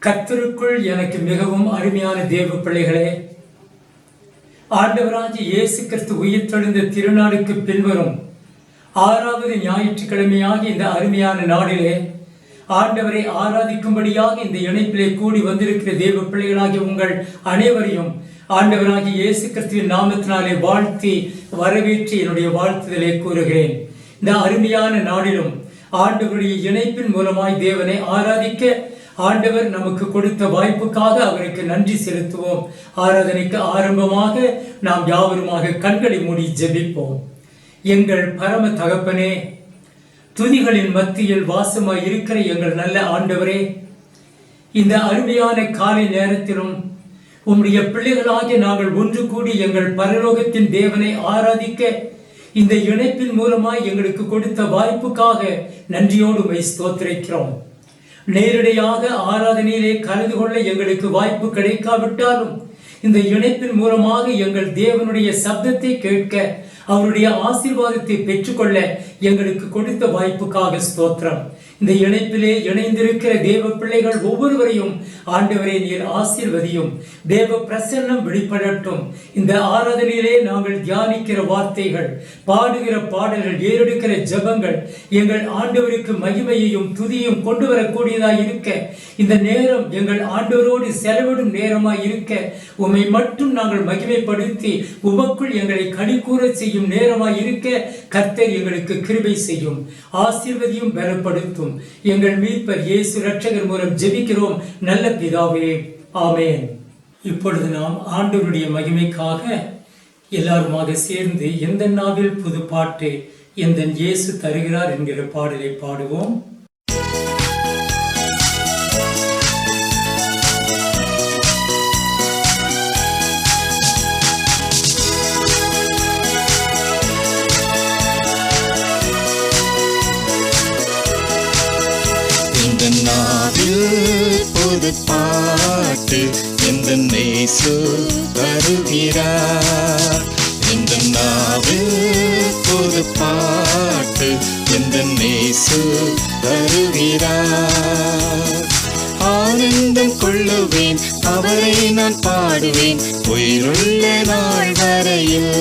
கர்த்தருக்குள் எனக்கு மிகவும் அருமையான தேவ பிள்ளைகளே, ஆண்டவராகிய இயேசு கிறிஸ்து உயிர்த்தெழுந்த திருநாளுக்கு பின்வரும் 6வது ஞாயிற்றுக்கிழமையாக இந்த அருமையான நாளிலே ஆண்டவரை ஆராதிக்கும்படியாக இந்த இணைப்பிலே கூடி வந்திருக்கிற தேவ பிள்ளைகளாகிய உங்கள் அனைவரையும் ஆண்டவராகிய இயேசு கிறிஸ்துவின் நாமத்தினாலே வாழ்த்தி வரவேற்று என்னுடைய வாழ்த்துதலை கூறுகிறேன். இந்த அருமையான நாளிலும் ஆண்டவருடைய இணைப்பின் மூலமாய் தேவனை ஆராதிக்க ஆண்டவர் நமக்கு கொடுத்த வாய்ப்புக்காக அவருக்கு நன்றி செலுத்துவோம். ஆராதனைக்கு ஆரம்பமாக நாம் யாவருமாக கண்களை மூடி ஜெபிப்போம். எங்கள் பரம தகப்பனே, துதிகளின் மத்தியில் வாசமாய் இருக்கிற எங்கள் நல்ல ஆண்டவரே, இந்த அருமையான காலை நேரத்திலும் உம்முடைய பிள்ளைகளாகிய நாங்கள் ஒன்று கூடி எங்கள் பரலோகத்தின் தேவனை ஆராதிக்க இந்த இணைப்பின் மூலமாய் எங்களுக்கு கொடுத்த வாய்ப்புக்காக நன்றியோடு உம்மை ஸ்தோத்திரிக்கிறோம். நேரடியாக ஆராதனையிலே கலந்து கொள்ள எங்களுக்கு வாய்ப்பு கிடைக்காவிட்டாலும் இந்த இணைப்பின் மூலமாக எங்கள் தேவனுடைய சப்தத்தை கேட்க அவருடைய ஆசீர்வாதத்தை பெற்றுக்கொள்ள எங்களுக்கு கொடுத்த வாய்ப்புக்காக ஸ்தோத்திரம். இந்த இணைப்பிலே இணைந்திருக்கிற தேவ பிள்ளைகள் ஒவ்வொருவரையும் ஆண்டவரே நீர் ஆசீர்வதியும். தேவ பிரசன்னம் வெளிப்படட்டும். இந்த ஆராதனையிலே நாங்கள் தியானிக்கிற வார்த்தைகள், பாடுகிற பாடல்கள், ஏறெடுக்கிற ஜெபங்கள் எங்கள் ஆண்டவருக்கு மகிமையையும் துதியும் கொண்டு வரக்கூடியதாய் இருக்க, இந்த நேரம் எங்கள் ஆண்டவரோடு செலவிடும் நேரமாய் இருக்க உம்மை மட்டும் நாங்கள் மகிமைப்படுத்தி உமக்குள் எங்களை கனிகூற செய்யும் நேரமாய் இருக்க கர்த்தர் எங்களுக்கு கிருபை செய்யும், ஆசீர்வதியும் பலப்படுத்தும். எங்கள் மீட்பர் இயேசு இரட்சகர் மூலம் ஜெபிக்கிறோம் நல்ல பிதாவே, ஆமென். இப்பொழுது நாம் ஆண்டவருடைய மகிமைக்காக எல்லாருமாக சேர்ந்து எந்த நாவில் புது பாட்டு எந்த இயேசு தருகிறார் என்கிற பாடலை பாடுவோம். புது பாட்டு எந்த இயேசு தருகிறார். இந்த நாவில் புது பாட்டு எந்த இயேசு தருகிறார். ஆனந்தம் கொள்ளுவேன், அவரை நான் பாடுவேன் உயிருள்ள நாள் வரையில்.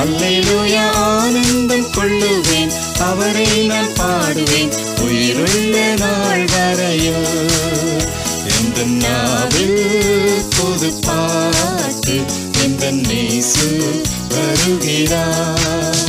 அல்லேலூயா, ஆனந்தம் கொள்ளுவேன், அவரை நான் பாடுவேன் உயிருள்ள நாள் வரையில். எந்த நாவில் புது பாட்டு எந்த இயேசு வருகிறார்.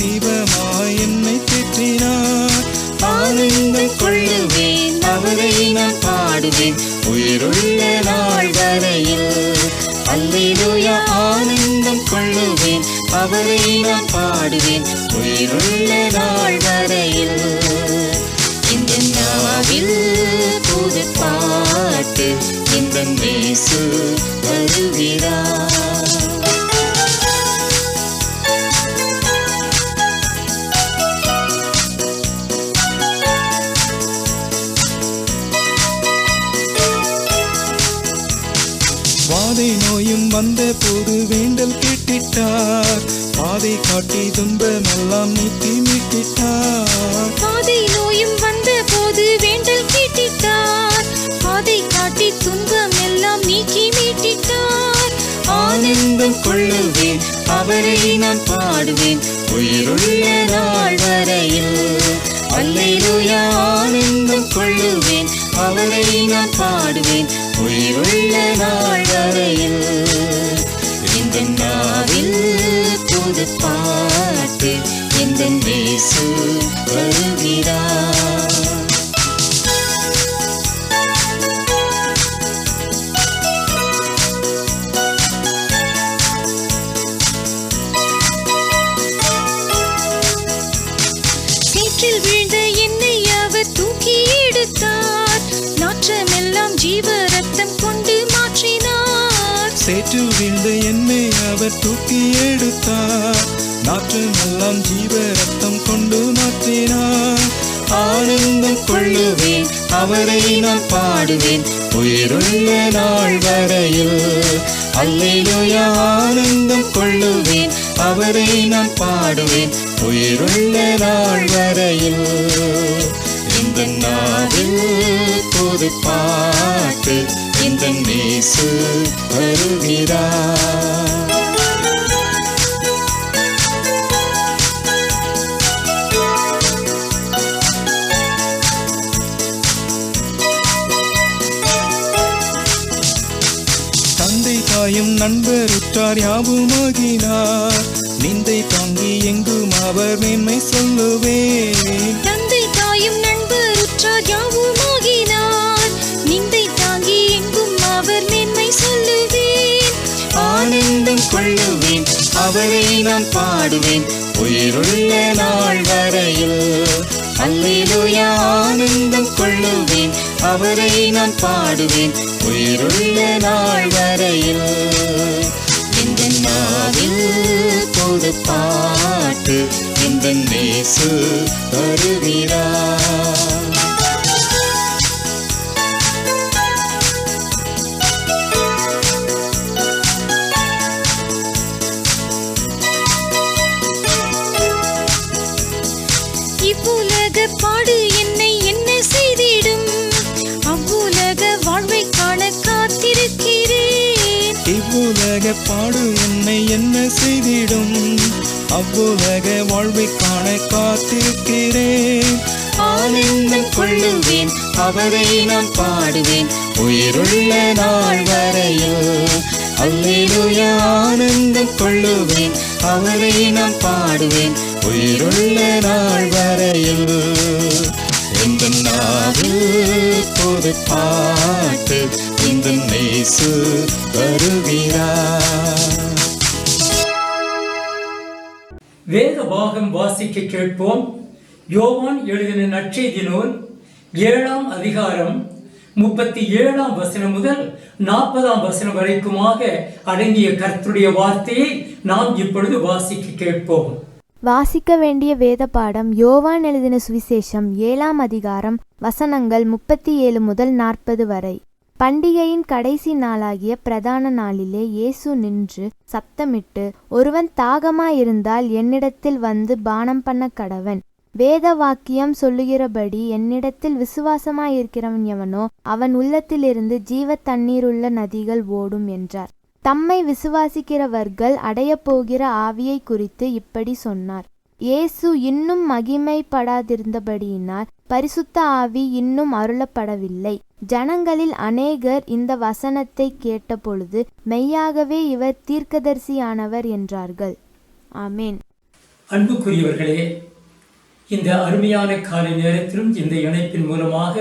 தீபமாய் என்னை தேற்றினார். ஆனந்தம் கொள்ளுவேன், அவரை நான் பாடுவேன் உயிருள்ள நாள் வரையில். அல்லேலூயா, ஆனந்தம் கொள்ளுவேன், அவரை நான் பாடுவேன் உயிருள்ள நாள் வரையில். இந்த நாவில் புது பாட்டு இந்த இயேசு வருகிறார். பாதை நோயும் வந்த போது வேண்டல் கேட்டிட்டார், பாதை காட்டி துன்பமெல்லாம் நீக்கி மீட்டிட்டார். பாதை நோயும் வந்த போது வேண்டல் கேட்டிட்டார், பாதை காட்டி துன்பம் எல்லாம் நீக்கி மீட்டிட்டார். ஆனந்தம் கொள்ளுவேன், அவரை நான் பாடுவேன் உயிருள்ள நாள் வரையில். அல்லேலூயா, ஆனந்தம் கொள்ளுவேன், அவரை நான் பாடுவேன் உயிருள்ள நாள் வரையில். இந்த நாவில் புது பாட்டு எந்த இயேசு வருகிறார். சேற்றில் வீழ்ந்த என்னை அவர் தூக்கி எடுத்தார், நாற்றமெல்லாம் ஜீவ ரத்தம் கொண்டு மாற்றினார். சேற்று வீழ்ந்த என்னை அவர் தூக்கி எடுத்தார். நாற்றமெல்லாம் ஜீவ ரத்தம் கொண்டு மாற்றினார். ஆனந்தம் கொள்ளுவேன், அவரை நான் பாடுவேன் உயிருள்ள நாள் வரையில். அல்லேலூயா, ஆனந்தம் கொள்ளுவேன், அவரை நான் பாடுவேன் உயிருள்ள நாள் வரையில். இந்த நாவில் புது பாட்டு இந்த இயேசு வருகிறார். தந்தை தாயும் நண்பர் உற்றார் யாவுமாகினார். நிந்தை தாங்கி எங்கும் அவர் மேன்மை சொல்லுவேன். தந்தை தாயும் நண்பர் உற்றார் யாவுமாகினார். நிந்தை தாங்கி எங்கும் அவர் மேன்மை சொல்லுவேன். ஆனந்தம் கொள்ளுவேன், அவரை நான் பாடுவேன் உயிருள்ள நாள் வரையில். அல்லேலூயா, ஆனந்தம் கொள்ளுவேன், அவரை நான் பாடுவேன் உயிருள்ள நாள் வரையில். இந்த நாவில் புது பாட்டு இந்த இயேசு வருகிறார். இவ்வுலக பாடு என்னை என்ன செய்திடும், அவ்வுலக வாழ்வை காண காத்திருக்கிறேன். இவ்வுலக பாடு என்னை என்ன செய்திடும், அவ்வுலக வாழ்வை காண காத்திருக்கிறேன். ஆனந்தம் கொள்ளுவேன், அவரை நான் பாடுவேன் உயிருள்ள நாள் வரையில். அல்லேலூயா, ஆனந்தம் கொள்ளுவேன், அவரை நான் பாடுவேன் உயிருள்ள நாள் வரையில். இந்த நாவில் புது பாட்டு இந்த இயேசு வருகிறார். வேத பாகம் வாசிக்க கேட்போம். யோவான் எழுதின நற்செய்தி நூல் 7ஆம் அதிகாரம் 37ஆம் வசனம் முதல் 40ஆம் வசனம் வரைக்குமாக அடங்கிய கர்த்தருடைய வார்த்தையை நாம் இப்பொழுது வாசிக்க கேட்போம். வாசிக்க வேண்டிய வேத பாடம் யோவான் எழுதின சுவிசேஷம் 7ஆம் அதிகாரம் வசனங்கள் 37 முதல் 40 வரை. பண்டிகையின் கடைசி நாளாகிய பிரதான நாளிலே இயேசு நின்று சப்தமிட்டு, ஒருவன் தாகமாயிருந்தால் என்னிடத்தில் வந்து பானம் பண்ண கடவன். வேத வாக்கியம் சொல்லுகிறபடி என்னிடத்தில் விசுவாசமாயிருக்கிறவன் எவனோ அவன் உள்ளத்திலிருந்து ஜீவ தண்ணீருள்ள நதிகள் ஓடும் என்றார். தம்மை விசுவாசிக்கிறவர்கள் அடையப் போகிற ஆவியை குறித்து இப்படி சொன்னார். இயேசு இன்னும் மகிமைப்படாதிருந்தபடியினால் பரிசுத்த ஆவி இன்னும் அருளப்படவில்லை. ஜனங்களில் அநேகர் இந்த வசனத்தை கேட்டபொழுது மெய்யாகவே இவர் தீர்க்கதரிசியானவர் என்றார்கள். ஆமேன். அன்புக்குரியவர்களே, இந்த அருமையான காலை நேரத்திலும் இந்த இணைப்பின் மூலமாக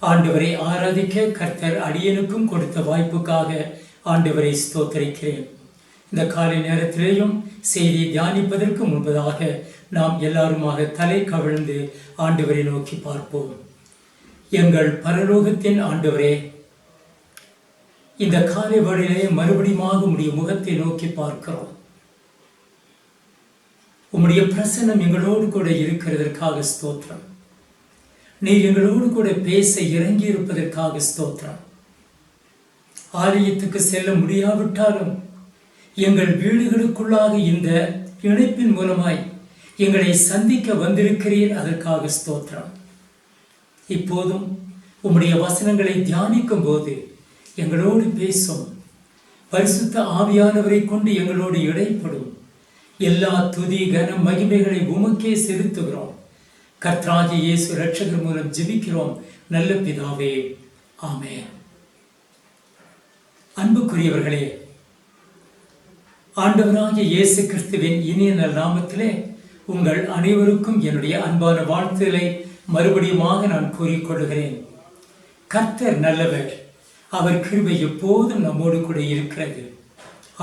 ஆண்டவரை ஆராதிக்க கர்த்தர் அடியனுக்கும் கொடுத்த வாய்ப்புக்காக ஆண்டவரை ஸ்தோத்தரிக்கிறேன். இந்த காலை நேரத்திலேயும் செய்தி தியானிப்பதற்கு முன்பதாக நாம் எல்லாருமாக தலை கவிழ்ந்து ஆண்டவரை நோக்கி பார்ப்போம். எங்கள் பரலோகத்தின் ஆண்டவரே, இந்த காலை வேளையிலே மறுபடியும் உம்முடைய முகத்தை நோக்கி பார்க்கிறோம். உம்முடைய பிரசன்னம் எங்களோடு கூட இருக்கிறதற்காக ஸ்தோத்திரம். நீர் எங்களோடு கூட பேச இறங்கி இருப்பதற்காக ஸ்தோத்திரம். ஆலயத்துக்கு செல்ல முடியாவிட்டாலும் எங்கள் வீடுகளுக்குள்ளாக இந்த இணைப்பின் மூலமாய் எங்களை சந்திக்க வந்திருக்கிறீர், அதற்காக ஸ்தோத்திரம். இப்போதும் உம்முடைய வசனங்களை தியானிக்கும் போது எங்களோடு பேசும். பரிசுத்த ஆவியானவரை கொண்டு எங்களோடு இடைப்படும். எல்லா துதி கன மகிமைகளை உமக்கே செலுத்துகிறோம். கர்த்தராகிய இயேசு இரட்சகர் மூலம் ஜெபிக்கிறோம் நல்ல பிதாவே, ஆமென். அன்புக்குரியவர்களே, ஆண்டவராகிய இயேசு கிறிஸ்துவின் இனிய நல் நாமத்திலே உங்கள் அனைவருக்கும் என்னுடைய அன்பான வாழ்த்துக்களை மறுபடியுமாக நான் கூறிக்கொள்கிறேன். கர்த்தர் நல்லவர், அவர் கிருபை எப்போதும் நம்மோடு கூட இருக்கிறது.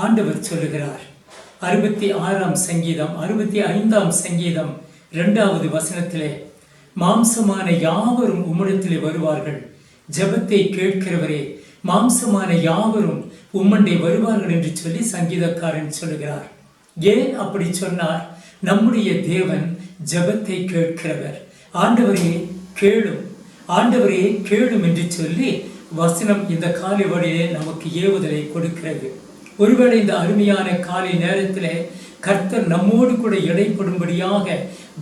ஆண்டவர் சொல்லுகிறார் 66ஆம் சங்கீதம் 65ஆம் சங்கீதம் 2வது வசனத்திலே, மாம்சமான யாவரும் உம்மிடத்திலே வருவார்கள், ஜெபத்தை கேட்கிறவரே மாம்சமான யாவரும் உம்மண்டை வருவார்கள் என்று சொல்லி சங்கீதக்காரன் சொல்கிறார். ஏன் அப்படி சொன்னார்? நம்முடைய தேவன் ஜெபத்தை கேட்கிறவர். ஆண்டவரே கேளும், ஆண்டவரே கேளும் என்று சொல்லி வசனம் இந்த காலை வழியிலே நமக்கு ஏவுதலை கொடுக்கிறது. ஒருவேளை இந்த அருமையான காலை நேரத்திலே கர்த்தர் நம்மோடு கூட இடைப்படும்படியாக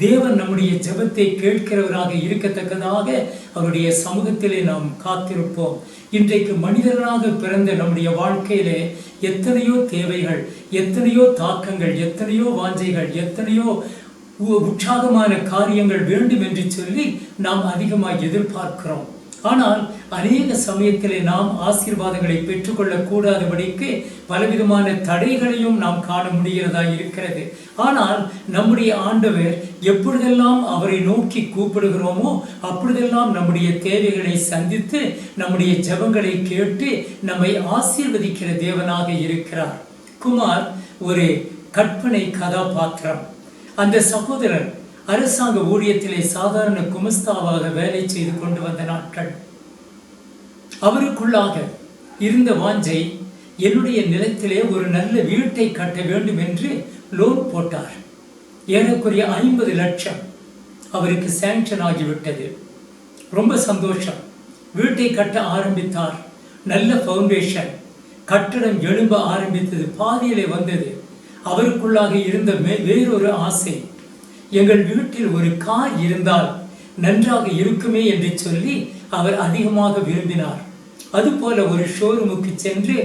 தேவன் நம்முடைய ஜெபத்தை கேட்கிறவராக இருக்கத்தக்கதாக அவருடைய சமூகத்திலே நாம் காத்திருப்போம். இன்றைக்கு மனிதர்களாக பிறந்த நம்முடைய வாழ்க்கையிலே எத்தனையோ தேவைகள், எத்தனையோ தாக்கங்கள், எத்தனையோ வாஞ்சைகள், எத்தனையோ உற்சாகமான காரியங்கள் வேண்டும் என்று சொல்லி நாம் அதிகமாக எதிர்பார்க்கிறோம். ஆனால் அநேக சமயத்திலே நாம் ஆசீர்வாதங்களை பெற்றுக்கொள்ள கூடாதபடிக்கு பலவிதமான தடைகளையும் நாம் காண முடிகிறதா இருக்கிறது. ஆனால் நம்முடைய ஆண்டவர் எப்பொழுதெல்லாம் அவரை நோக்கி கூப்பிடுகிறோமோ அப்பொழுதெல்லாம் நம்முடைய தேவைகளை சந்தித்து நம்முடைய ஜெபங்களை கேட்டு நம்மை ஆசீர்வதிக்கிற தேவனாக இருக்கிறார். குமார் ஒரு கற்பனை கதாபாத்திரம். அந்த சகோதரர் அரசாங்க ஊழியத்திலே சாதாரண குமஸ்தாவாக வேலை செய்து கொண்டு வந்த நாட்கள். அவருக்குள்ளாக இருந்த வாஞ்சை, என்னுடைய நிலத்திலே ஒரு நல்ல வீட்டை கட்ட வேண்டும் என்று லோன் போட்டார். ஏறக்குறைய 50 லட்சம் அவருக்கு சேங்ஷன் ஆகிவிட்டது. ரொம்ப சந்தோஷம். வீட்டை கட்ட ஆரம்பித்தார். நல்ல ஃபவுண்டேஷன், கட்டடம் எழும்ப ஆரம்பித்தது. பாதியிலே வந்தது. அவருக்குள்ளாக இருந்த வேறொரு ஆசை, எங்கள் வீட்டில் ஒரு கார் இருந்தால் நன்றாக இருக்குமே என்று சொல்லி அவர் அதிகமாக விரும்பினார். அதுபோல ஒரு ஷோரூமுக்கு சென்று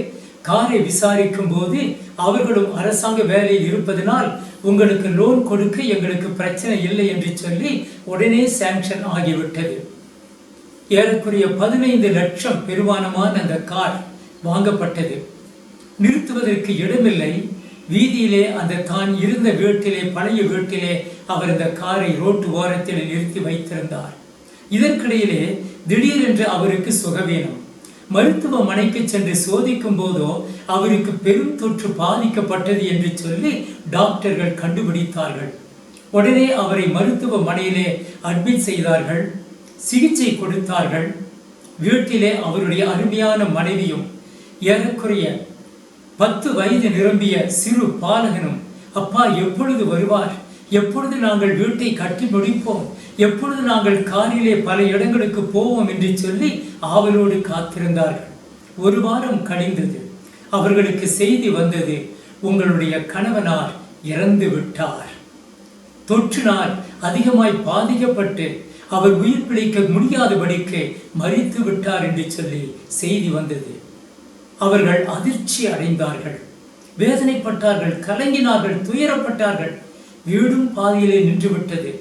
காரை விசாரிக்கும் போது அவர்களும் அரசாங்க வேலையில் இருப்பதனால் உங்களுக்கு லோன் கொடுக்க எங்களுக்கு பிரச்சனை இல்லை என்று சொல்லி உடனே சாங்ஷன் ஆகிவிட்டது. ஏறக்குறைய 15 லட்சம் பெருமானமான அந்த கார் வாங்கப்பட்டது. நிறுத்துவதற்கு இடமில்லை. வீதியிலே அந்த தான் இருந்த வீட்டிலே, பழைய வீட்டிலே அவர் இந்த காரை ரோட்டு ஓரத்தில் நிறுத்தி வைத்திருந்தார். இதற்கிடையிலே திடீரென்று அவருக்கு சுகவீனம். மருத்துவமனைக்கு சென்று சோதிக்கும் போதோ அவருக்கு பெரும் தொற்று பாதிக்கப்பட்டது என்று சொல்லி டாக்டர்கள் கண்டுபிடித்தார்கள். உடனே அவரை மருத்துவமனையிலே அட்மிட் செய்தார்கள், சிகிச்சை கொடுத்தார்கள். வீட்டிலே அவருடைய அருமையான மனைவியும் ஏறக்குறைய 10 வயது நிரம்பிய சிறு பாலகனும், அப்பா எப்பொழுது வருவார், எப்பொழுது நாங்கள் வீட்டை கட்டி முடிப்போம், எப்பொழுது நாங்கள் காரிலே பல இடங்களுக்கு போவோம் என்று சொல்லி ஆவலோடு காத்திருந்தார்கள். 1 வாரம் கழிந்தது. அவர்களுக்கு செய்தி வந்தது, உங்களுடைய கணவனார் இறந்து விட்டார். தொற்றினால் அதிகமாய் பாதிக்கப்பட்டு அவர் உயிர் பிழைக்க முடியாதபடிக்கு மரித்து விட்டார் என்று சொல்லி செய்தி வந்தது. அவர்கள் அதிர்ச்சி அடைந்தார்கள், வேதனைப்பட்டார்கள், கலங்கினார்கள், துயரப்பட்டார்கள். வீடும் பாதியிலே நின்றுவிட்டது.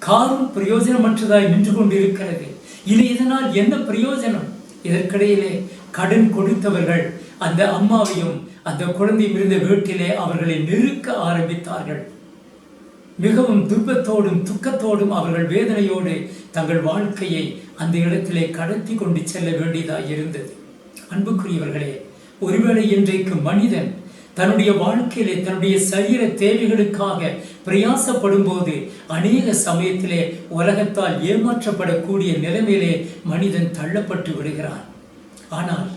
காரும் பிரயோஜனமற்றதாய் நின்று கொண்டிருக்கிறது. இனி இதனால் என்ன பிரயோஜனம்? இதற்கிடையிலே கடன் கொடுத்தவர்கள் அந்த அம்மாவையும் அந்த குழந்தையும் இருந்த வீட்டிலே அவர்களை நெருக்க ஆரம்பித்தார்கள். மிகவும் துன்பத்தோடும் துக்கத்தோடும் அவர்கள் வேதனையோடு தங்கள் வாழ்க்கையை அந்த இடத்திலே கடத்தி கொண்டு செல்ல வேண்டியதாக இருந்தது. அன்புக்குரியவர்களே, ஒருவேளை இன்றைக்கு மனிதன் தன்னுடைய வாழ்க்கையிலே தன்னுடைய சரீர தேவைகளுக்காக பிரயாசப்படும் போது அநேக சமயத்திலே உலகத்தால் ஏமாற்றப்படக்கூடிய நிலைமையிலே மனிதன் தள்ளப்பட்டு விடுகிறான். ஆனால்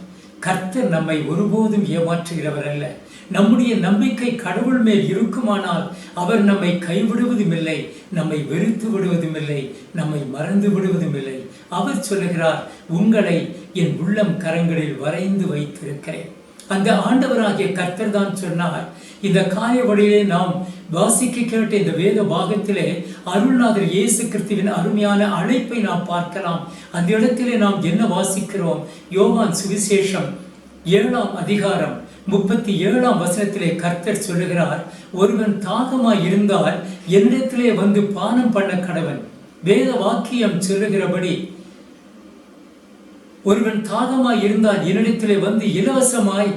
கர்த்தர் நம்மை ஒருபோதும் ஏமாற்றுகிறவர் அல்ல. நம்முடைய நம்பிக்கை கடவுள் மேல் இருக்குமானால் அவர் நம்மை கைவிடுவதும் இல்லை, நம்மை வெறுத்து விடுவதும் இல்லை, நம்மை மறந்து விடுவதும் இல்லை. அவர் சொல்லுகிறார், உங்களை என் உள்ளம் கரங்களில் வரைந்து வைத்திருக்கிறேன். அந்த ஆண்டவராகிய கர்த்தர் தான் சொன்னார். இந்த காலை வழியிலே நாம் வாசிக்க கேட்ட இந்த வேத பாகத்திலே அருள்நாதர் இயேசு கிறிஸ்துவின் அருமையான அழைப்பை நாம் பார்க்கலாம். அந்த இடத்திலே நாம் என்ன வாசிக்கிறோம்? யோவான் சுவிசேஷம் 7ஆம் அதிகாரம் 37ஆம் வசனத்திலே கர்த்தர் சொல்லுகிறார், ஒருவன் தாகமாய் இருந்தால் என்னிடத்திலே வந்து பானம் பண்ண கடவன். வேத வாக்கியம் சொல்லுகிறபடி ஒருவன் தாகமாய் இருந்தால் என்னிடத்திலே வந்து இலவசமாய்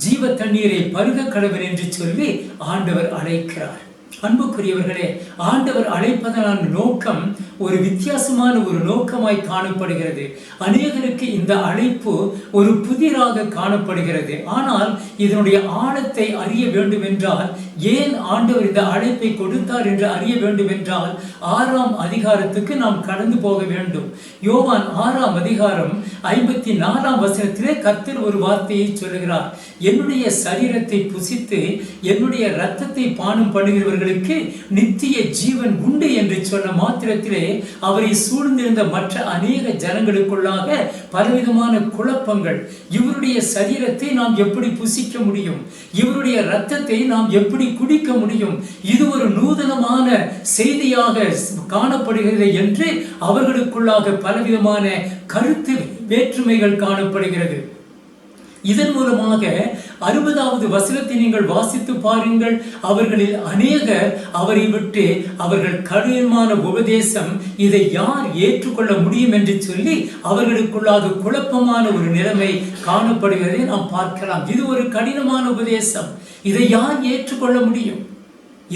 ஜீவ தண்ணீரை பருக கடவன் என்று சொல்லி ஆண்டவர் அழைக்கிறார். அன்புக்குரியவர்களே, ஆண்டவர் அழைப்பதனான நோக்கம் ஒரு வித்தியாசமான ஒரு நோக்கமாய் காணப்படுகிறது. அநேகருக்கு இந்த அழைப்பு ஒரு புதிராக காணப்படுகிறது. ஆனால் இதனுடைய ஆழத்தை அறிய வேண்டும் என்றால் ஏன் ஆண்டவர் இந்த அழைப்பை கொடுத்தார் என்று அறிய வேண்டும் என்றால் 6ஆம் அதிகாரத்துக்கு நாம் கடந்து போக வேண்டும். யோவான் 6ஆம் அதிகாரம் 54ஆம் வசனத்திலே கர்த்தர் ஒரு வார்த்தையை சொல்லுகிறார். என்னுடைய சரீரத்தை புசித்து என்னுடைய இரத்தத்தை பானம் பண்ணுகிறவர்களுக்கு நித்திய ஜீவன் உண்டு என்று சொன்ன மாத்திரத்திலே அவரை சூழ்ந்திருந்த மற்ற அநேக ஜனங்களுக்குள்ளாக பலவிதமான குழப்பங்கள். இவருடைய சரீரத்தை நாம் எப்படி புசிக்க முடியும்? இவருடைய இரத்தத்தை நாம் எப்படி குடிக்க முடியும்? இது ஒரு நூதனமான செய்தியாக காணப்படுகிறது என்று அவர்களுக்குள்ளாக பலவிதமான கருத்து வேற்றுமைகள் காணப்படுகிறது. இதன் மூலமாக 60வது வசனத்தை நீங்கள் வாசித்து பாருங்கள். அவர்களில் அநேகர் அவரை விட்டு அவர்கள் கடினமான உபதேசம், இதை யார் ஏற்றுக்கொள்ள முடியும் என்று சொல்லி அவர்களுக்குள்ளாக குழப்பமான ஒரு நிலைமை காணப்படுவதை நாம் பார்க்கலாம். இது ஒரு கடினமான உபதேசம், இதை யார் ஏற்றுக்கொள்ள முடியும்?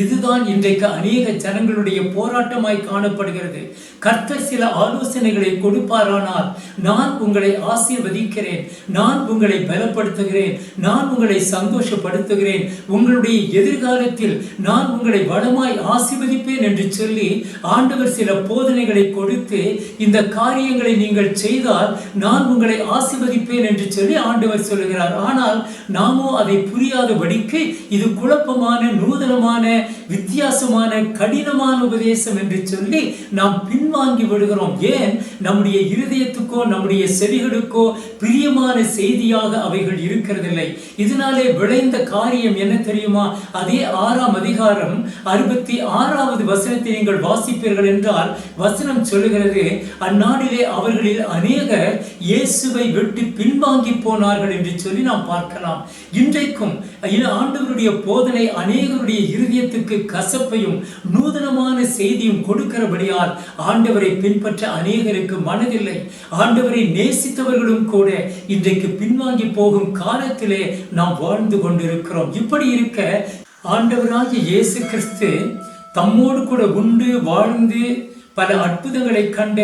இதுதான் இன்றைக்கு அநேக ஜனங்களுடைய போராட்டமாய் காணப்படுகிறது. கர்த்தர் சில ஆலோசனைகளை கொடுப்பாரானால், நான் உங்களை ஆசீர்வதிக்கிறேன், நான் உங்களை பலப்படுத்துகிறேன், நான் உங்களை சந்தோஷப்படுத்துகிறேன், உங்களுடைய எதிர்காலத்தில் நான் உங்களை வளமாய் ஆசீர்வதிப்பேன் என்று சொல்லி ஆண்டவர் சில போதனைகளை கொடுத்து, இந்த காரியங்களை நீங்கள் செய்தால் நான் உங்களை ஆசீர்வதிப்பேன் என்று சொல்லி ஆண்டவர் சொல்லுகிறார். ஆனால் நாமோ அதை புரியாதபடிக்கு இது குழப்பமான, நூதனமான, வித்தியாசமான, கடினமான உபதேசம் என்று சொல்லி நாம் பின்வாங்கி விடுகிறோம். ஏன்? நம்முடைய இருதயத்துக்கோ நம்முடைய செவிகளுக்கோ பிரியமான செய்தியாக அவைகள் இருக்கிறதில்லை. இதனாலே விளைந்த காரியம் என்ன தெரியுமா? அதே 6ஆம் அதிகாரம் 66வது வசனத்தை நீங்கள் வாசிப்பீர்கள் என்றால் வசனம் சொல்லுகிறது, அந்நாளிலே அவர்களில் அநேகர் இயேசுவை விட்டு பின்வாங்கி போனார்கள் என்று சொல்லி நாம் பார்க்கலாம். இன்றைக்கும் ஆண்டவருடைய போதனை அநேகருடைய இருதயத்துக்கு கசப்பையும் நூதனமான செய்தியும் கொடுக்கிறபடியால் ஆண்டவரை பின்பற்ற அநேகருக்கு மனதில்லை. ஆண்டவரை நேசித்தவர்களும் கூட இன்றைக்கு பின்வாங்கி போகும் காலத்திலே நாம் வாழ்ந்து கொண்டிருக்கிறோம். இப்படி இருக்க ஆண்டவராகிய இயேசு கிறிஸ்து தம்மோடு கூட உண்டு வாழ்ந்து பல அற்புதங்களை கண்ட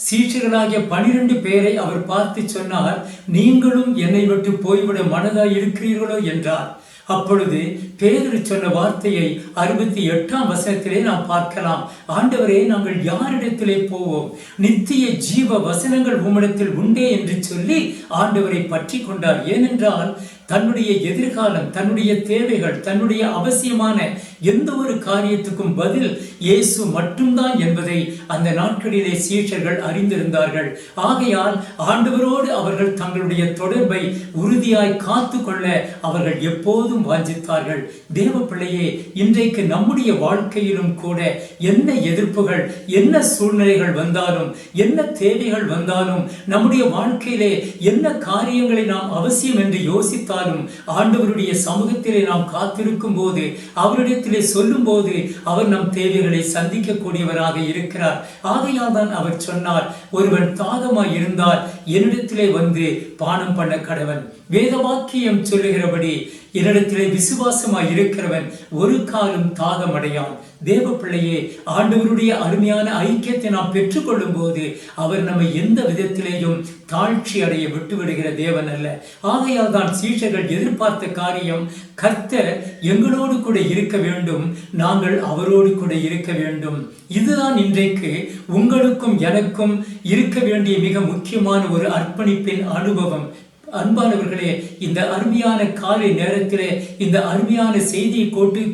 சீஷர்களாகிய 12 பேரை அவர் பார்த்து சொன்னார், நீங்களும் என்னை விட்டு போய்விட மனதாய் இருக்கிறீர்களோ என்றார். அப்பொழுது பேதுரு சொன்ன வார்த்தையை 68ஆம் வசனத்திலே நாம் பார்க்கலாம். ஆண்டவரே, நாங்கள் யாரிடத்திலே போவோம்? நித்திய ஜீவ வசனங்கள் உம்மிடத்தில் உண்டே என்று சொல்லி ஆண்டவரை பற்றி கொண்டார். ஏனென்றால் தன்னுடைய எதிர்காலம், தன்னுடைய தேவைகள், தன்னுடைய அவசியமான எந்த ஒரு காரியத்துக்கும் பதில் இயேசு மட்டும்தான் என்பதை அந்த நாட்களிலே சீஷர்கள் அறிந்திருந்தார்கள். ஆகையால் ஆண்டவரோடு அவர்கள் தங்களுடைய தொடர்பை உறுதியாய் காத்து கொள்ள அவர்கள் எப்போதும் வாஞ்சித்தார்கள். தேவ பிள்ளையே, இன்றைக்கு நம்முடைய வாழ்க்கையிலும் கூட என்ன எதிர்ப்புகள், என்ன சூழ்நிலைகள் வந்தாலும், என்ன தேவைகள் வந்தாலும், நம்முடைய வாழ்க்கையிலே என்ன காரியங்களை நாம் அவசியம் என்று யோசித்தால் ஆண்டவருடைய சமூகத்திலே நாம் காத்திருக்கும் போது, அவரிடத்திலே சொல்லும் போது அவர் நம் தேவைகளை சந்திக்க கூடியவராக இருக்கிறார். ஆகையால் தான் அவர் சொன்னார், ஒருவன் தாகமாய் இருந்தால் என்னிடத்திலே வந்து பானம் பண்ண கடவன். வேத வாக்கியம் சொல்லுகிறபடி என்னிடத்திலே விசுவாசமாய் இருக்கிறவன் ஒரு காலம் தாகம் அடையான். தேவ பிள்ளையே, ஆண்டவருடைய அருமையான ஐக்கியத்தை நாம் பெற்றுக்கொள்ளும் போது அவர் நம்மை எந்த விதத்திலேயும் தாழ்ச்சி அடைய விட்டுவிடுகிற தேவன் அல்ல. ஆகையால் தான் சீஷர்கள் எதிர்பார்த்த காரியம், கர்த்தர் எங்களோடு கூட இருக்க வேண்டும், நாங்கள் அவரோடு கூட இருக்க வேண்டும். இதுதான் இன்றைக்கு உங்களுக்கும் எனக்கும் இருக்க வேண்டிய மிக முக்கியமான ஒரு அர்ப்பணிப்பின் அனுபவம். அன்பானவர்களே, இந்த அருமையான காலை நேரத்திலே இந்த அருமையான செய்தியை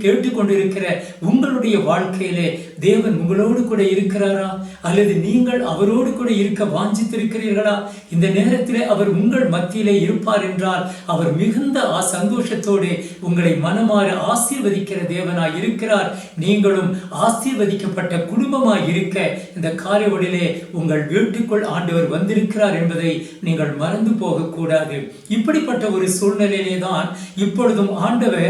கேட்டுக்கொண்டிருக்கிற உங்களுடைய வாழ்க்கையிலே தேவன் உங்களோடு கூட இருக்கிறாரா? அல்லது நீங்கள் அவரோடு கூட இருக்க வாஞ்சித்திருக்கிறீர்களா? இந்த நேரத்திலே அவர் உங்கள் மத்தியிலே இருப்பார் என்றால் அவர் மிகுந்த சந்தோஷத்தோடு உங்களை மனமாற ஆசீர்வதிக்கிற தேவனாய் இருக்கிறார். நீங்களும் ஆசீர்வதிக்கப்பட்ட குடும்பமாய் இருக்க இந்த காலைவெளியிலே உங்கள் வீட்டுக்குள் ஆண்டவர் வந்திருக்கிறார் என்பதை நீங்கள் மறந்து போகக்கூடாது. இப்படிப்பட்ட ஒரு சூழ்நிலையிலே தான் இப்பொழுதும் ஆண்டவர்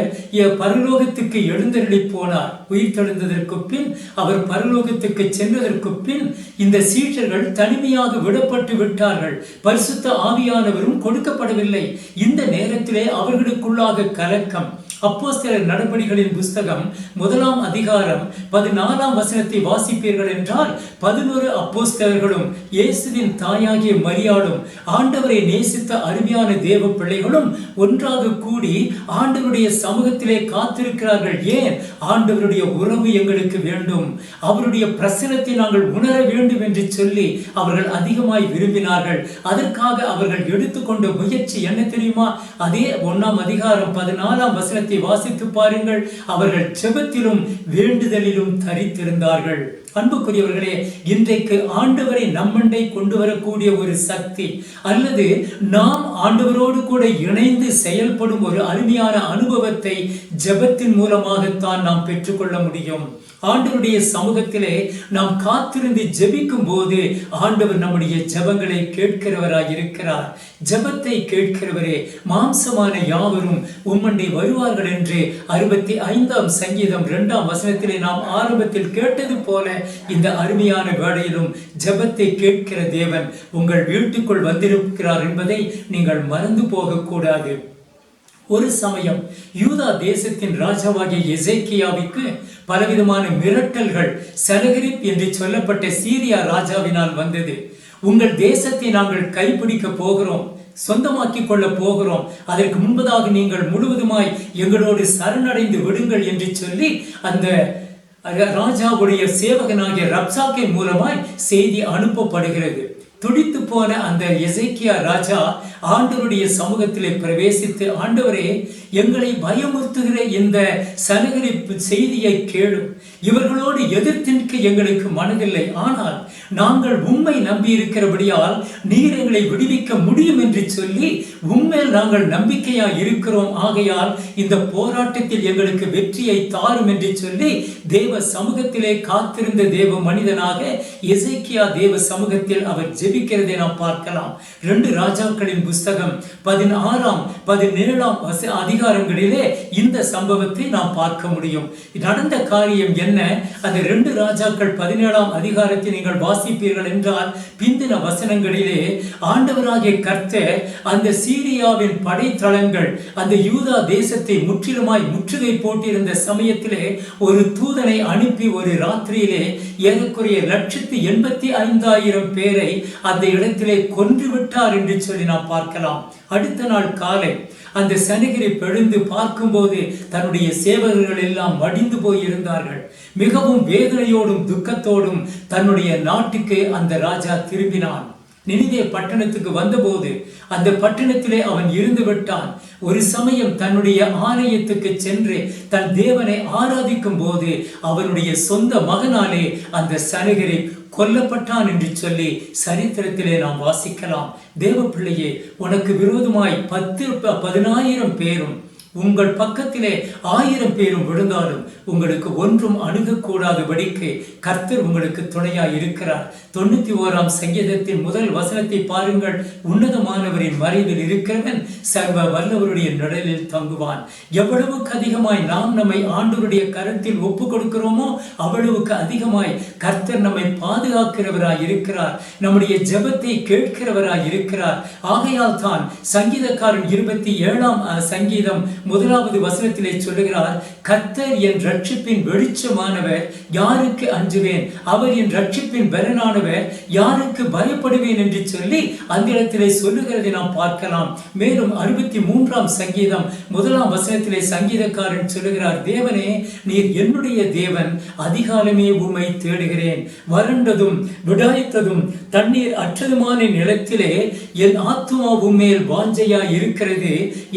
பரலோகத்துக்கு எழுந்தருளி போனார். உயிர் தெழுந்ததற்கு பின், அவர் பரலோகத்துக்கு சென்றதற்கு பின் இந்த சீஷர்கள் தனிமையாக விடப்பட்டு விட்டார்கள். பரிசுத்த ஆவியானவரும் கொடுக்கப்படவில்லை. இந்த நேரத்திலே அவர்களுக்குள்ளாக கலக்கம், அப்போஸ்தலர் நடபடிகளின் புஸ்தகம் 1ஆம் அதிகாரம் 14ஆம் வசனத்தை வாசிப்பீர்கள் என்றால் 11 அப்போஸ்தலர்களும் இயேசுவின் தாயாகிய மரியாளும் ஆண்டவரை நேசித்த அருமையான தேவ பிள்ளைகளும் ஒன்றாக கூடி ஆண்டவருடைய சமூகத்திலே காத்திருக்கிறார்கள். ஏன்? ஆண்டவருடைய உறவு எங்களுக்கு வேண்டும், அவருடைய பிரசனத்தை நாங்கள் உணர வேண்டும் என்று சொல்லி அவர்கள் அதிகமாய் விரும்பினார்கள். அதற்காக அவர்கள் எடுத்துக்கொண்ட முயற்சி என்ன தெரியுமா? அதே 1ஆம் அதிகாரம் 14ஆம் வசனத்தை வாசித்து பாருங்கள். அவர்கள் ஜெபத்திலும் வேண்டுதலிலும் தரித்திருந்தார்கள். அன்புக்குரியவர்களே, இன்றைக்கு ஆண்டவரை நம்மண்டை கொண்டு வரக்கூடிய ஒரு சக்தி அல்லது நாம் ஆண்டவரோடு கூட இணைந்து செயல்படும் ஒரு அருமையான அனுபவத்தை ஜெபத்தின் மூலமாகத்தான் நாம் பெற்றுக்கொள்ள முடியும். ஆண்டவருடைய சமூகத்திலே நாம் காத்திருந்து ஜெபிக்கும் போது ஆண்டவர் நம்முடைய ஜெபங்களை கேட்கிறவராய் இருக்கிறார். ஜெபத்தை கேட்கிறவரே, மாம்சமான யாவரும் உம்மண்டை வருவார்கள் என்று 65ஆம் சங்கீதம் 2ஆம் வசனத்திலே நாம் ஆரம்பத்தில் கேட்டது போல இந்த அருமையான வேளையிலும் ஜெபத்தை கேட்கிற தேவன் உங்கள் வீட்டுக்குள் வந்திருக்கிறார் என்பதை நீங்கள் மறந்து போகக்கூடாது. ஒரு சமயம் யூதா தேசத்தின் ராஜாவாகிய எசேக்கியாவுக்கு பலவிதமான மிரட்டல்கள் சனகரிப் என்று சொல்லப்பட்ட சீரியா ராஜாவினால் வந்தது. உங்கள் தேசத்தை நாங்கள் கைப்பிடிக்க போகிறோம், சொந்தமாக்கி கொள்ள போகிறோம், அதற்கு முன்பதாக நீங்கள் முழுவதுமாய் எங்களோடு சரணடைந்து விடுங்கள் என்று சொல்லி அந்த ராஜாவுடைய சேவகனாகிய ரப்சாக்கின் மூலமாய் செய்தி அனுப்பப்படுகிறது. துடித்து போன அந்த எசேக்கியா ராஜா ஆண்டவருடைய சமூகத்திலே பிரவேசித்து, ஆண்டவரே, எங்களை பயமுறுத்துகிற இந்த சனகரிப்பு செய்தியை கேளும். இவர்களோடு எதிர்த்து நிற்க எங்களுக்கு மனதில்லை, ஆனால் நாங்கள் உம்மை நம்பி இருக்கிறபடியால் நீர் எங்களை விடுவிக்க முடியும் என்று சொல்லி உம்மேல் நாங்கள் நம்பிக்கையா இருக்கிறோம். ஆகையால் இந்த போராட்டத்தில் எங்களுக்கு வெற்றியை தாரும் என்று சொல்லி தேவ சமூகத்திலே காத்திருந்த தேவ மனிதனாக எசேக்கியா தேவ சமூகத்தில் அவர் ஜெபிக்கிறதை நாம் பார்க்கலாம். 2 ராஜாக்களின் புஸ்தகம் 16ஆம் 17ஆம் அதிகாரங்களிலே இந்த சம்பவத்தை நாம் பார்க்க முடியும். நடந்த காரியம் என்ன? அந்த 2 ராஜாக்கள் 17ஆம் அதிகாரத்தை நீங்கள் வாசிப்பீர்கள் என்றால் பிந்தின வசனங்களிலே ஆண்டவராகிய கர்த்தர் அந்த சீரியாவின் படைத்தளங்கள் அந்த யூதா தேசத்தை முற்றிலுமாய் முற்றுகை போட்டிருந்த சமயத்திலே ஒரு தூதனை அனுப்பி ஒரு ராத்திரியிலே ஏறக்குறைய 185,000 பேரை அந்த இடத்திலே கொன்று விட்டார் என்று சொல்லி நாம் பார்க்கலாம். அடுத்த நாள் காலை அந்த சனகரிப் எழுந்து பார்க்கும்போது தன்னுடைய சேவகர்கள் எல்லாம் மடிந்து போயிருந்தார்கள். மிகவும் வேதனையோடும் துக்கத்தோடும் தன்னுடைய நாட்டுக்கு அந்த ராஜா திரும்பினான். நினிவே பட்டணத்துக்கு வந்தபோது அந்த பட்டணத்திலே அவன் இருந்து விட்டான். ஒரு சமயம் தன்னுடைய ஆலயத்துக்கு சென்று தன் தேவனை ஆராதிக்கும் போது அவனுடைய சொந்த மகனாலே அந்த சனகரிப் கொல்லப்பட்டான் என்று சொல்லி சரித்திரத்திலே நாம் வாசிக்கலாம். தேவ பிள்ளையே, உனக்கு விரோதமாய் 10,000 பேரும் உங்கள் பக்கத்திலே 1000 பேரும் விழுந்தாலும் உங்களுக்கு ஒன்றும் அணுகக்கூடாதபடிக்கு கர்த்தர் உங்களுக்கு துணையாய் இருக்கிறார். 91ஆம் சங்கீதத்தின் முதல் வசனத்தை பாருங்கள். உன்னதமானவரின் மறைவில் இருக்கிறவன் சர்வ வல்லவருடைய நிழலில் தங்குவான். எவ்வளவுக்கு அதிகமாய் நாம் நம்மை ஆண்டவருடைய கரத்தில் ஒப்பு கொடுக்கிறோமோ அவ்வளவுக்கு அதிகமாய் கர்த்தர் நம்மை பாதுகாக்கிறவராய் இருக்கிறார், நம்முடைய ஜெபத்தை கேட்கிறவராய் இருக்கிறார். ஆகையால் தான் சங்கீதக்காரன் 27ஆம் சங்கீதம் 1வது வசனத்திலே சொல்லுகிறார், கர்த்தர் என் ரட்சிப்பின் வெளிச்சமானவர், யாருக்கு அஞ்சுவேன்? அவர் என் ரட்சிப்பின் பலனானவர், யாருக்கு பயப்படுவேன் என்று சொல்லி அந்த இடத்திலே சொல்லுகிறதை நாம் பார்க்கலாம். மேலும் 63ஆம் சங்கீதம் 1ஆம் வசனத்திலே சங்கீதக்காரன் சொல்லுகிறார், தேவனே, நீர் என்னுடைய தேவன், அதிகாலமே உம்மை தேடுகிறேன். வறண்டதும் விடாய்த்ததும் தண்ணீர் அற்றதுமான நிலத்திலே என் ஆத்துமா உம்மேல் வாஞ்சையா இருக்கிறது,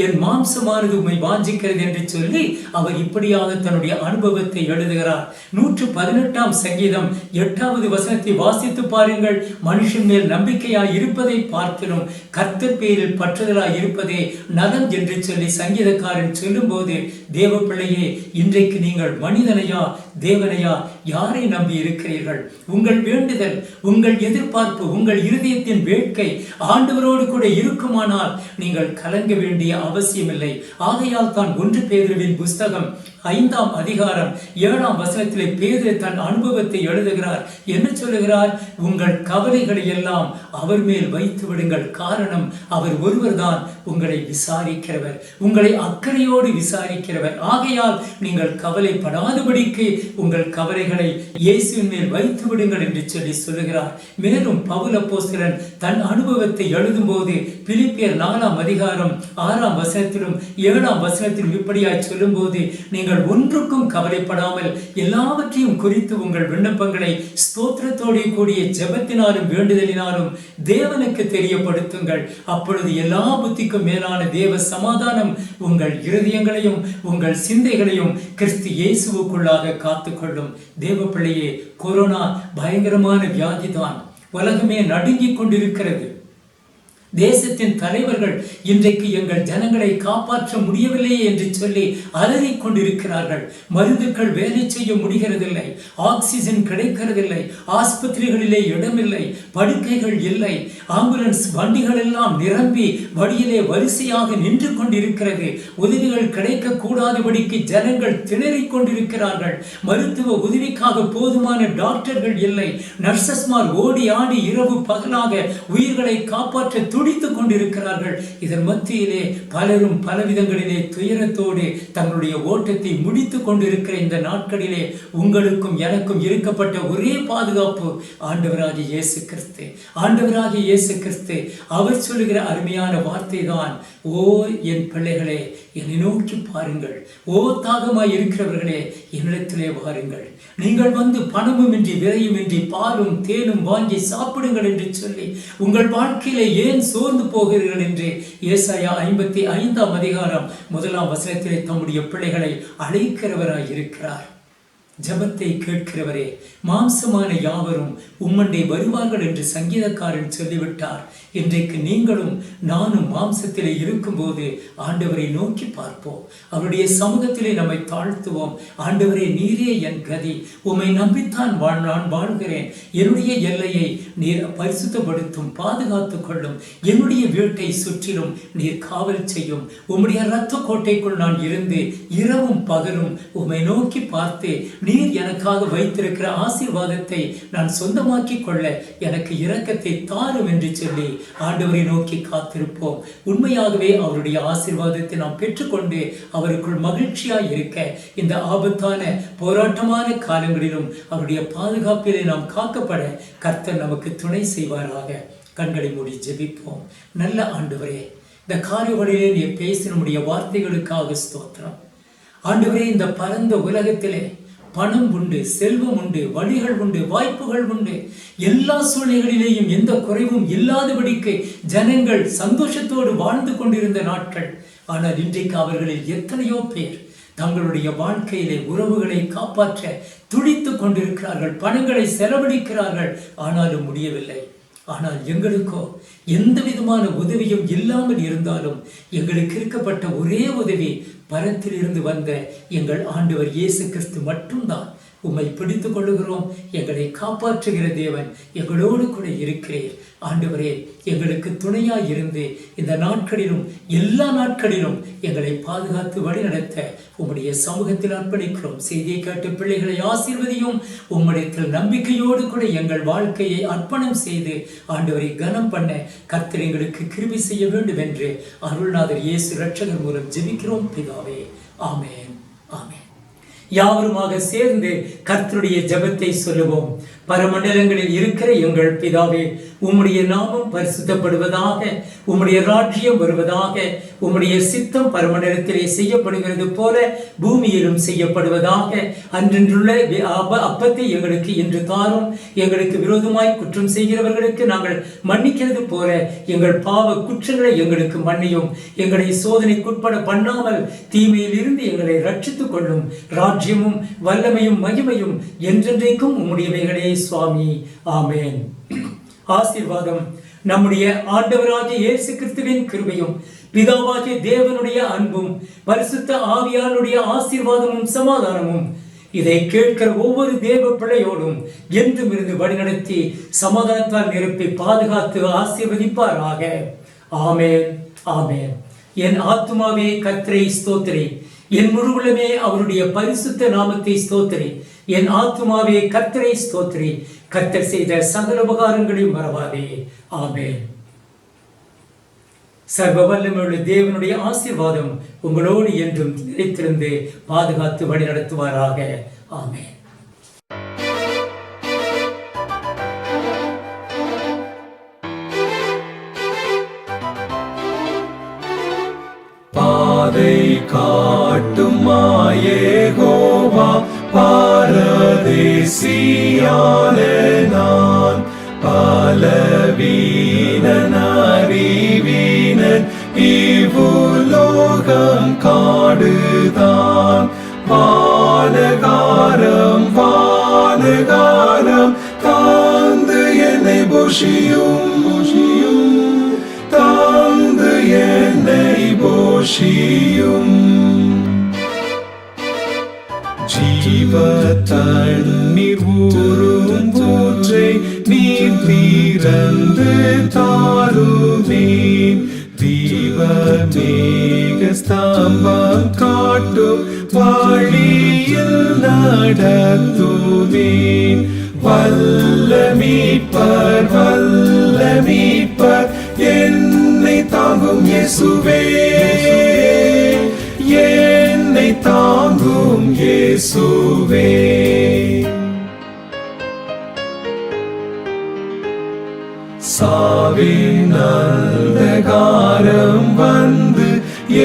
என் மாம்சமானது உம்மை வாஞ்சிக்கிறது என்று சொல்லி அவர் இப்படியாக தன்னுடைய அனுபவத்தை எழுதுகிறார். 118ஆம் சங்கீதம் 8வது வசனத்தை வாசித்து பாருங்கள். மனுஷன் மேல் நம்பிக்கையாய் இருப்பதை பார்க்கிறோம், கர்த்தர் பேரில் பற்றுதலாய் இருப்பதே நலம் என்று சொல்லி சங்கீதக்காரன் சொல்லும் போது, தேவ பிள்ளையே, இன்றைக்கு நீங்கள் மனிதனையா தேவனையா யாரை நம்பி இருக்கிறீர்கள்? உங்கள் வேண்டுதல், உங்கள் எதிர்பார்ப்பு, உங்கள் இருதயத்தின் வேட்கை ஆண்டவரோடு கூட இருக்குமானால் நீங்கள் கலங்க வேண்டிய அவசியம் இல்லை. ஆகையால் ஆகையால் தான் 1 பேதுருவின் புஸ்தகம் 5ஆம் அதிகாரம் 7ஆம் வசனத்திலே பேதுரு தன் அனுபவத்தை எழுதுகிறார். என்ன சொல்லுகிறார்? உங்கள் கவலைகளை எல்லாம் அவர் மேல் வைத்து விடுங்கள். காரணம், அவர் ஒருவர்தான் உங்களை விசாரிக்கிறவர், உங்களை அக்கறையோடு விசாரிக்கிறவர். ஆகையால் நீங்கள் கவலைப்படாதபடிக்கு உங்கள் கவலைகளை இயேசுவின் மேல் வைத்து விடுங்கள் என்று சொல்லுகிறார். மேலும் பவுல் அப்போஸ்தலன் தன் அனுபவத்தை எழுதும்போது பிலிப்பியர் 4ஆம் அதிகாரம் 6ஆம் வசனத்திலும் 7ஆம் வசனத்திலும் இப்படியாய் சொல்லும்போது, நீங்கள் ஒன்றுக்கும் கவலைப்படாமல் எல்லாவற்றையும் குறித்து உங்கள் விண்ணப்பங்களை ஸ்தோத்திரத்தோடு கூடிய ஜெபத்தினாலும் வேண்டுதலினாலும் தேவனுக்கு தெரியப்படுத்துங்கள். அப்பொழுது எல்லா புத்திக்கும் மேலான தேவ சமாதானம் உங்கள் இருதயங்களையும் உங்கள் சிந்தைகளையும் கிறிஸ்து இயேசுவுக்குள்ளாக காத்துக்கொள்ளும். தேவ பிள்ளையே, கொரோனா பயங்கரமான வியாதிதான். உலகமே நடுங்கிக் கொண்டிருக்கிறது. தேசத்தின் தலைவர்கள் இன்றைக்கு எங்கள் ஜனங்களை காப்பாற்ற முடியவில்லையே என்று சொல்லி அலறிக் கொண்டிருக்கிறார்கள். மருந்துகள் வேலை செய்ய முடிகிறதில்லை, ஆக்சிஜன் கிடைக்கிறதில்லை, ஆஸ்பத்திரிகளிலே இடமில்லை, படுக்கைகள் இல்லை, ஆம்புலன்ஸ் வண்டிகள் எல்லாம் நிரம்பி வழியிலே வரிசையாக நின்று கொண்டிருக்கிறது. உதவிகள் கிடைக்க கூடாதபடிக்கு ஜனங்கள் திணறிக் கொண்டிருக்கிறார்கள். மருத்துவ உதவிக்காக போதுமான டாக்டர்கள் இல்லை. நர்சஸ்மார் ஓடி ஆடி இரவு பகலாக உயிர்களை காப்பாற்ற துடித்துக் கொண்டிருக்கிறார்கள். இதன் மத்தியிலே பலரும் பலவிதங்களிலே துயரத்தோடு தங்களுடைய ஓட்டத்தை முடித்துக் கொண்டிருக்கிற இந்த நாட்களிலே உங்களுக்கும் எனக்கும் இருக்கப்பட்ட ஒரே பாதுகாப்பு ஆண்டவராகிய இயேசு கிறிஸ்து. ஆண்டவராகிய இயேசு கிறிஸ்து அவர் சொல்லுகிற அருமையான வார்த்தை தான், ஓ என் பிள்ளைகளே, என்னை நோக்கி பாருங்கள், ஓ தாகமாய் இருக்கிறவர்களே, என்னிடத்திலே வாருங்கள், நீங்கள் வந்து பணமுமின்றி விலையுமின்றி பாலும் தேனும் வாங்கி சாப்பிடுங்கள் என்று சொல்லி உங்கள் வாழ்க்கையிலே ஏன் சோர்ந்து போகிறீர்கள் என்று ஏசாயா 55ஆம் அதிகாரம் 1ஆம் வசனத்திலே தம்முடைய பிள்ளைகளை அழைக்கிறவராய் இருக்கிறார். ஜபத்தை கேட்கிறவரே, மாம்சமான யாவரும் உம்மண்டை வருவார்கள் என்று சங்கீதக்காரன் சொல்லிவிட்டார். இன்றைக்கு நீங்களும் நானும் மாம்சத்திலே இருக்கும்போது ஆண்டவரை நோக்கி பார்ப்போம், அவருடைய சமூகத்திலே நம்மை தாழ்த்துவோம். ஆண்டவரே, நீரே என் கதி, உம்மை நம்பித்தான் நான் வாழ்கிறேன். என்னுடைய எல்லையை நீர் பரிசுத்தப்படுத்தும், பாதுகாத்துக் கொள்ளும். என்னுடைய வீட்டை சுற்றிலும் நீர் காவல் செய்யும். உம்முடைய இரத்த கோட்டைக்குள் நான் இருந்து இரவும் பகலும் உம்மை நோக்கி பார்த்து நீர் எனக்காக வைத்திருக்கிற ஆசீர்வாதத்தை நான் சொந்தமாக்கி கொள்ள எனக்கு இரக்கத்தை தாரும் என்று சொல்லி ஆண்டவரை நோக்கி காத்திருப்போம். உண்மையாகவே அவருடைய ஆசீர்வாதத்தை நாம் பெற்றுக்கொண்டு அவருக்குள் மகிழ்ச்சியாய் இருக்க இந்த ஆபத்தான போராட்டமான காலங்களிலும் அவருடைய பாதுகாப்பிலே நாம் காக்கப்பட கர்த்தர் நமக்கு துணை செய்வாராக. கண்களை மூடி ஜெபிப்போம். நல்ல ஆண்டவரே, இந்த காரியங்களிலே நீர் பேசி நம்முடைய வார்த்தைகளுக்காக ஸ்தோத்திரம். ஆண்டவரே, இந்த பரந்த உலகத்திலே பணம் உண்டு, செல்வம் உண்டு, வழிகள் உண்டு, வாய்ப்புகள் உண்டு. எல்லா சூழ்நிலைகளிலேயும் எந்த குறைவும் இல்லாதபடிக்கு ஜனங்கள் சந்தோஷத்தோடு வாழ்ந்து கொண்டிருந்த நாட்கள். ஆனால் இன்றைக்கு அவர்களில் எத்தனையோ பேர் தங்களுடைய வாழ்க்கையிலே உறவுகளை காப்பாற்ற துடித்துக் கொண்டிருக்கிறார்கள், பணங்களை செலவழிக்கிறார்கள், ஆனாலும் முடியவில்லை. ஆனால் எங்களுக்கோ எந்த விதமான உதவியும் இல்லாமல் இருந்தாலும் எங்களுக்கு இருக்கப்பட்ட ஒரே உதவி பரத்திலிருந்து வந்த எங்கள் ஆண்டவர் இயேசு கிறிஸ்து மட்டும்தான். உம்மை பிடித்துக் கொள்ளுகிறோம். எங்களை காப்பாற்றுகிற தேவன் எங்களோடு கூட இருக்கிறீர். ஆண்டவரே, எங்களுக்கு துணையாய் இருந்து இந்த நாட்களிலும் எல்லா நாட்களிலும் எங்களை பாதுகாத்து வழிநடத்த உம்முடைய சமூகத்தில் அர்ப்பணிக்கிறோம். செய்தியை கேட்டு பிள்ளைகளை ஆசீர்வதியும். உம்முடையத்தில் நம்பிக்கையோடு கூட எங்கள் வாழ்க்கையை அர்ப்பணம் செய்து ஆண்டவரை கனம் பண்ண கர்த்தர் எங்களுக்கு கிருபை செய்ய வேண்டும் என்று அருள்நாதர் இயேசு இரட்சகர் மூலம் ஜெபிக்கிறோம் பிதாவே. ஆமென், ஆமென். யாவருமாக சேர்ந்து கர்த்தருடைய ஜெபத்தை சொல்லுவோம். பரமண்டலங்களில் இருக்கிற எங்கள் பிதாவே, உம்முடைய நாமம் பரிசுத்தப்படுவதாக, உம்முடைய ராஜ்யம் வருவதாக, உம்முடைய சித்தம் பரமண்டலத்திலே செய்யப்படுகிறது போல பூமியிலும் செய்யப்படுவதாக. அன்றென்றுள்ள அப்பத்தை எங்களுக்கு இன்று தாரும். எங்களுக்கு விரோதமாய் குற்றம் செய்கிறவர்களுக்கு நாங்கள் மன்னிக்கிறது போல எங்கள் பாவ குற்றங்களை எங்களுக்கு மன்னியும். எங்களை சோதனைக்குட்பட பண்ணாமல் தீமையில் இருந்து எங்களை ரட்சித்துக் கொள்ளும். ராஜ்யமும் வல்லமையும் மகிமையும் என்றென்றைக்கும் உம்முடையவைகளே சுவாமி. ஆமென். ஆசீர்வாதம். நம்முடைய ஆண்டவராகிய இயேசு கிறிஸ்துவின் கிருபையும் பிதாவாகிய தேவனுடைய அன்பும் பரிசுத்த ஆவியானுடைய ஆசீர்வாதமும் சமாதானமும் இதை கேட்கிற ஒவ்வொரு தேவ பிள்ளையோடும் என்றும் இருந்து வழிநடத்தி சமாதானத்தால் நிரப்பி பாதுகாத்து ஆசீர்வதிப்பாராக. ஆமென், ஆமென். என் ஆத்துமாவே கர்த்தரை ஸ்தோத்திரே. என் முழுவலுமே அவருடைய பரிசுத்த நாமத்தை ஸ்தோத்திரே. என் ஆத்துமாவே கர்த்தரை ஸ்தோத்திரே. கர்த்தர் செய்த சகல உபகாரங்களையும் மறவாதே. ஆமென். சர்வ வல்லமையுள்ள தேவனுடைய ஆசீர்வாதம் உங்களோடு என்றும் நிலைத்திருந்து பாதுகாத்து வழி நடத்துவாராக. ஆமென். பாதை காட்டும் யெகோவா, பாரதேசியான நான் பலவீனன் அறிவீனன், இவ்வுலோகம் காடுதான். வானகாரம் வானகாரம் தாந்து என்னை போஷியும் தாந்து என்னை போஷியும். ஜீவ தண்ணீர் ஊறும் ஊற்றை நீர் திறந்து தாருவேன். தீவ மேக ஸ்தம்பம் காட்டும் வழியில் நடத்துவேன். வல்ல மீட்பர் என்னை தாங்கும் இயேசுவே, என்னை தாங்கும் இயேசுவே. சாவின் அந்தகாரம் வந்து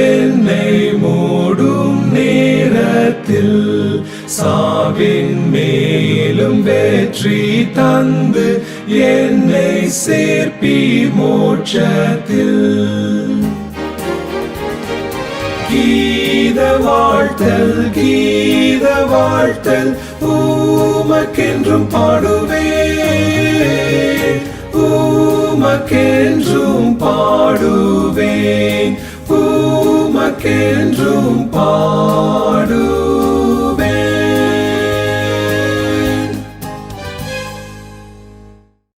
என்னை மூடும் நேரத்தில், சாவின் மேலும் வெற்றி தந்து என்னை சேர்ப்பி மோட்சத்தில். கீத வாழ்த்தல் உமக்கென்றும் பாடுவேன், உமக்கென்றும் பாடுவேன், உமக்கென்றும்